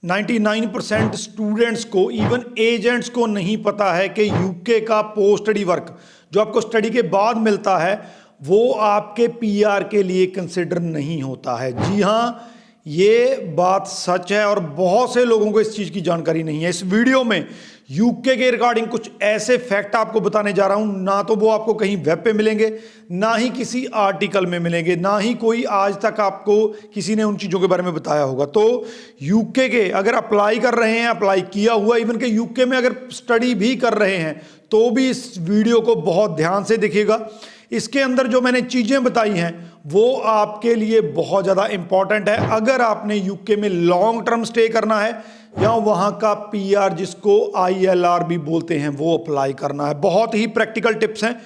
99% students को, even agents को नहीं पता है कि यूके का पोस्ट स्टडी वर्क जो आपको स्टडी के बाद मिलता है वो आपके पीआर के लिए कंसिडर नहीं होता है। जी हाँ, ये बात सच है और बहुत से लोगों को इस चीज़ की जानकारी नहीं है। इस वीडियो में यूके के रिगार्डिंग कुछ ऐसे फैक्ट आपको बताने जा रहा हूं, ना तो वो आपको कहीं वेब पे मिलेंगे, ना ही किसी आर्टिकल में मिलेंगे, ना ही कोई आज तक आपको किसी ने उन चीज़ों के बारे में बताया होगा। तो यूके के अगर अप्लाई कर रहे हैं, अप्लाई किया हुआ, इवन के यूके में अगर स्टडी भी कर रहे हैं तो भी इस वीडियो को बहुत ध्यान से देखिएगा। इसके अंदर जो मैंने चीज़ें बताई हैं वो आपके लिए बहुत ज़्यादा इंपॉर्टेंट है अगर आपने यूके में लॉन्ग टर्म स्टे करना है या वहाँ का पीआर जिसको आईएलआर भी बोलते हैं वो अप्लाई करना है। बहुत ही प्रैक्टिकल टिप्स हैं,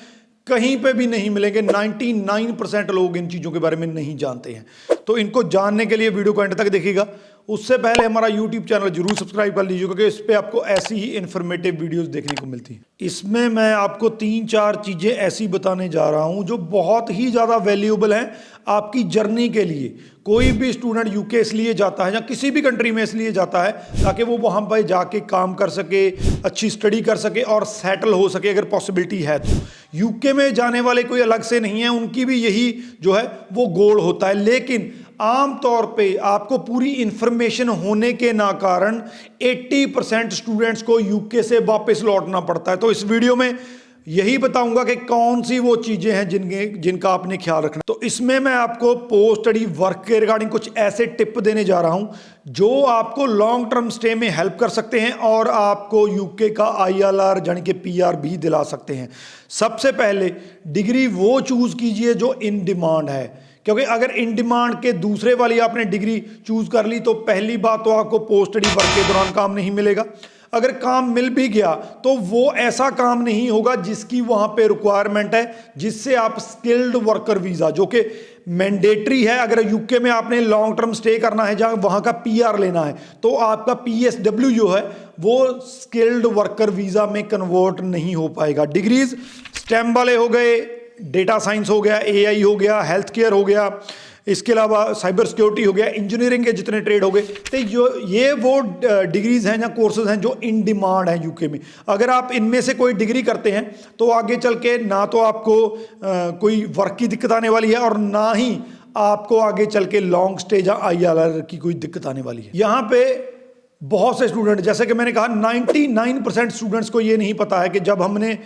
कहीं पे भी नहीं मिलेंगे। 99% लोग इन चीज़ों के बारे में नहीं जानते हैं, तो इनको जानने के लिए वीडियो को एंड तक देखिएगा। उससे पहले हमारा यूट्यूब चैनल जरूर सब्सक्राइब कर लीजिए क्योंकि इस पर आपको ऐसी ही इन्फॉर्मेटिव वीडियोस देखने को मिलती हैं। इसमें मैं आपको 3-4 चीज़ें ऐसी बताने जा रहा हूं जो बहुत ही ज़्यादा वैल्यूएबल हैं आपकी जर्नी के लिए। कोई भी स्टूडेंट यूके इसलिए जाता है या किसी भी कंट्री में इसलिए जाता है ताकि वो वहाँ पर जाके काम कर सके, अच्छी स्टडी कर सके और सेटल हो सके अगर पॉसिबिलिटी है तो। यूके में जाने वाले कोई अलग से नहीं है, उनकी भी यही जो है वो गोल होता है। लेकिन आम तौर पे आपको पूरी इंफॉर्मेशन होने के ना कारण 80% स्टूडेंट्स को यूके से वापस लौटना पड़ता है। तो इस वीडियो में यही बताऊंगा कि कौन सी वो चीजें हैं जिनका आपने ख्याल रखना। तो इसमें मैं आपको पोस्ट स्टडी वर्क के रिगार्डिंग कुछ ऐसे टिप देने जा रहा हूं जो आपको लॉन्ग टर्म स्टे में हेल्प कर सकते हैं और आपको यूके का आईएलआर यानी कि पीआर भी दिला सकते हैं। सबसे पहले डिग्री वो चूज कीजिए जो इन डिमांड है, क्योंकि अगर इन डिमांड के दूसरे वाली आपने डिग्री चूज कर ली तो पहली बात तो आपको पोस्ट स्टडी वर्क के दौरान काम नहीं मिलेगा। अगर काम मिल भी गया तो वो ऐसा काम नहीं होगा जिसकी वहां पे रिक्वायरमेंट है, जिससे आप स्किल्ड वर्कर वीजा जो कि मैंडेटरी है, अगर यूके में आपने लॉन्ग टर्म स्टे करना है जहां वहां का पीआर लेना है तो आपका पीएसडब्ल्यू जो है वो स्किल्ड वर्कर वीजा में कन्वर्ट नहीं हो पाएगा। डिग्रीज स्टेम वाले हो गए, डेटा साइंस हो गया, एआई हो गया, हेल्थ केयर हो गया, इसके अलावा साइबर सिक्योरिटी हो गया, इंजीनियरिंग के जितने ट्रेड हो गए, तो ये वो डिग्रीज हैं या कोर्सेज हैं जो इन डिमांड हैं यूके में। अगर आप इनमें से कोई डिग्री करते हैं तो आगे चल के ना तो आपको कोई वर्क की दिक्कत आने वाली है और ना ही आपको आगे चल के लॉन्ग स्टे या आईएलआर की कोई दिक्कत आने वाली है। यहाँ पे बहुत से स्टूडेंट, जैसे कि मैंने कहा 99% स्टूडेंट्स को ये नहीं पता है कि जब हमें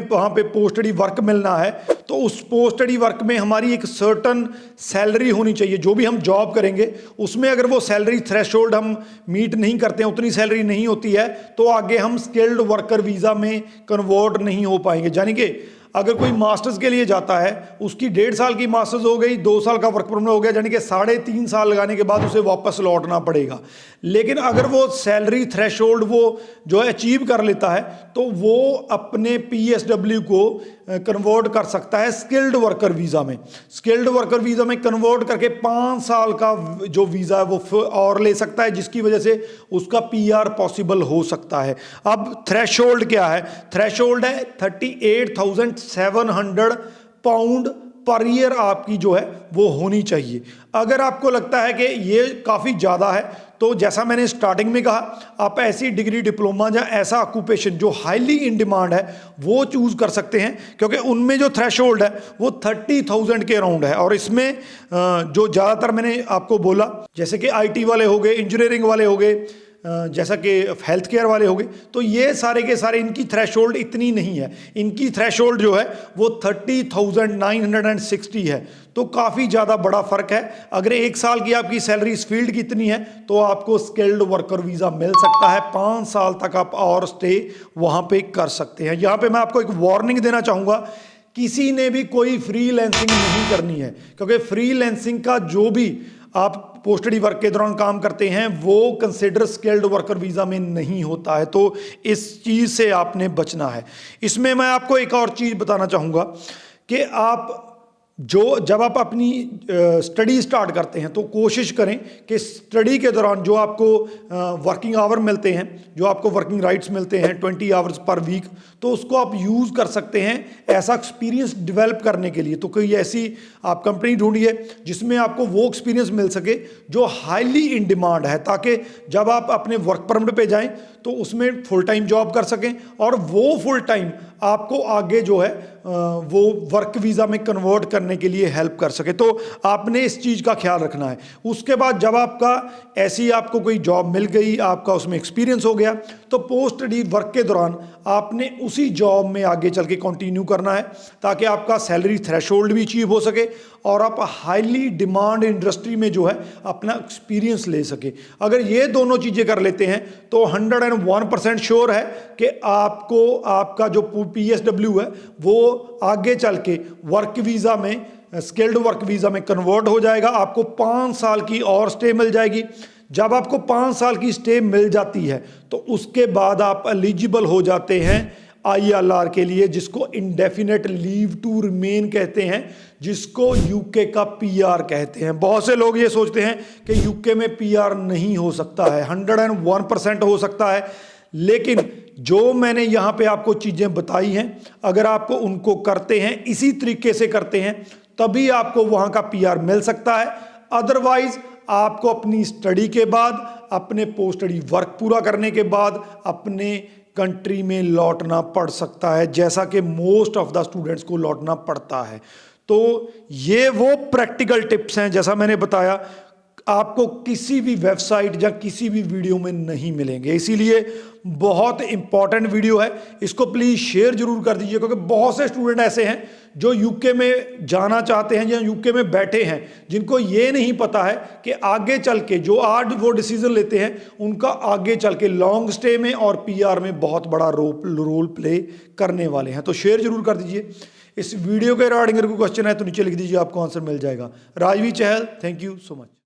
वहाँ पे पोस्ट स्टडी वर्क मिलना है तो उस पोस्ट स्टडी वर्क में हमारी एक सर्टन सैलरी होनी चाहिए। जो भी हम जॉब करेंगे उसमें अगर वो सैलरी थ्रेशोल्ड हम मीट नहीं करते हैं, उतनी सैलरी नहीं होती है, तो आगे हम स्किल्ड वर्कर वीज़ा में कन्वर्ट नहीं हो पाएंगे। यानी कि अगर कोई मास्टर्स के लिए जाता है, उसकी 1.5 साल की मास्टर्स हो गई, 2 साल का वर्क परमिट हो गया, यानी कि 3.5 साल लगाने के बाद उसे वापस लौटना पड़ेगा। लेकिन अगर वो सैलरी थ्रेशोल्ड वो जो है अचीव कर लेता है तो वो अपने पीएसडब्ल्यू को कन्वर्ट कर सकता है स्किल्ड वर्कर वीज़ा में। स्किल्ड वर्कर वीज़ा में कन्वर्ट करके 5 साल का जो वीज़ा है वो और ले सकता है, जिसकी वजह से उसका पीआर पॉसिबल हो सकता है। अब थ्रेशोल्ड क्या है? थ्रेशोल्ड है 38,700 पाउंड पर ईयर आपकी जो है वो होनी चाहिए। अगर आपको लगता है कि ये काफ़ी ज़्यादा है तो जैसा मैंने स्टार्टिंग में कहा, आप ऐसी डिग्री, डिप्लोमा या ऐसा ऑक्यूपेशन जो हाईली इन डिमांड है वो चूज़ कर सकते हैं, क्योंकि उनमें जो थ्रेशोल्ड है वो 30,000 के अराउंड है। और इसमें जो ज़्यादातर मैंने आपको बोला, जैसे कि आईटी वाले हो गए, इंजीनियरिंग वाले हो गए, जैसा कि हेल्थ केयर वाले हो गए, तो ये सारे के सारे इनकी थ्रेशोल्ड इतनी नहीं है। इनकी थ्रेशोल्ड जो है वो 30,960 है, तो काफ़ी ज़्यादा बड़ा फ़र्क है। अगर 1 साल की आपकी सैलरी इस फील्ड की इतनी है तो आपको स्किल्ड वर्कर वीज़ा मिल सकता है, 5 साल तक आप और स्टे वहाँ पे कर सकते हैं। यहाँ पे मैं आपको एक वार्निंग देना चाहूँगा, किसी ने भी कोई फ्रीलांसिंग नहीं करनी है, क्योंकि फ्रीलांसिंग का जो भी आप पोस्ट स्टडी वर्क के दौरान काम करते हैं वो कंसिडर स्किल्ड वर्कर वीज़ा में नहीं होता है, तो इस चीज़ से आपने बचना है। इसमें मैं आपको एक और चीज़ बताना चाहूँगा कि आप जब आप अपनी स्टडी स्टार्ट करते हैं तो कोशिश करें कि स्टडी के दौरान जो आपको वर्किंग आवर मिलते हैं, जो आपको वर्किंग राइट्स मिलते हैं 20 आवर्स पर वीक, तो उसको आप यूज़ कर सकते हैं ऐसा एक्सपीरियंस डेवलप करने के लिए। तो कोई ऐसी आप कंपनी ढूंढिए जिसमें आपको वो एक्सपीरियंस मिल सके जो हाईली इन डिमांड है, ताकि जब आप अपने वर्क परमिट पे जाएं तो उसमें फुल टाइम जॉब कर सकें और वो फुल टाइम आपको आगे जो है वो वर्क वीज़ा में कन्वर्ट करने के लिए हेल्प कर सके। तो आपने इस चीज़ का ख्याल रखना है। उसके बाद जब आपका ऐसी आपको कोई जॉब मिल गई, आपका उसमें एक्सपीरियंस हो गया, तो पोस्ट स्टडी वर्क के दौरान आपने उसी जॉब में आगे चल के कंटिन्यू करना है, ताकि आपका सैलरी थ्रेशोल्ड भी अचीव हो सके और आप हाईली डिमांड इंडस्ट्री में जो है अपना एक्सपीरियंस ले सके। अगर ये दोनों चीज़ें कर लेते हैं तो 101% श्योर है कि आपको आपका जो PSW है वो आगे चल के वर्क वीज़ा में, स्किल्ड वर्क वीज़ा में कन्वर्ट हो जाएगा। आपको 5 साल की और स्टे मिल जाएगी। जब आपको 5 साल की स्टे मिल जाती है तो उसके बाद आप एलिजिबल हो जाते हैं ILR के लिए, जिसको इंडेफिनेट लीव टू रिमेन कहते हैं, जिसको यूके का PR कहते हैं। बहुत से लोग ये सोचते हैं कि यूके में PR नहीं हो सकता है। 101% हो सकता है, लेकिन जो मैंने यहाँ पे आपको चीज़ें बताई हैं, अगर आपको उनको करते हैं, इसी तरीके से करते हैं, तभी आपको वहाँ का PR मिल सकता है। अदरवाइज आपको अपनी स्टडी के बाद, अपने पोस्ट स्टडी वर्क पूरा करने के बाद अपने कंट्री में लौटना पड़ सकता है, जैसा कि मोस्ट ऑफ द स्टूडेंट्स को लौटना पड़ता है। तो ये वो प्रैक्टिकल टिप्स हैं, जैसा मैंने बताया, आपको किसी भी वेबसाइट या किसी भी वीडियो में नहीं मिलेंगे। इसीलिए बहुत इंपॉर्टेंट वीडियो है, इसको प्लीज़ शेयर जरूर कर दीजिए, क्योंकि बहुत से स्टूडेंट ऐसे हैं जो यूके में जाना चाहते हैं या यूके में बैठे हैं, जिनको ये नहीं पता है कि आगे चल के जो आज वो डिसीजन लेते हैं उनका आगे चल के लॉन्ग स्टे में और PR में बहुत बड़ा रोल प्ले करने वाले हैं। तो शेयर जरूर कर दीजिए। इस वीडियो के रिगार्डिंग अगर कोई क्वेश्चन है तो नीचे लिख दीजिए, आपको आंसर मिल जाएगा। राजवी चहल, थैंक यू सो मच।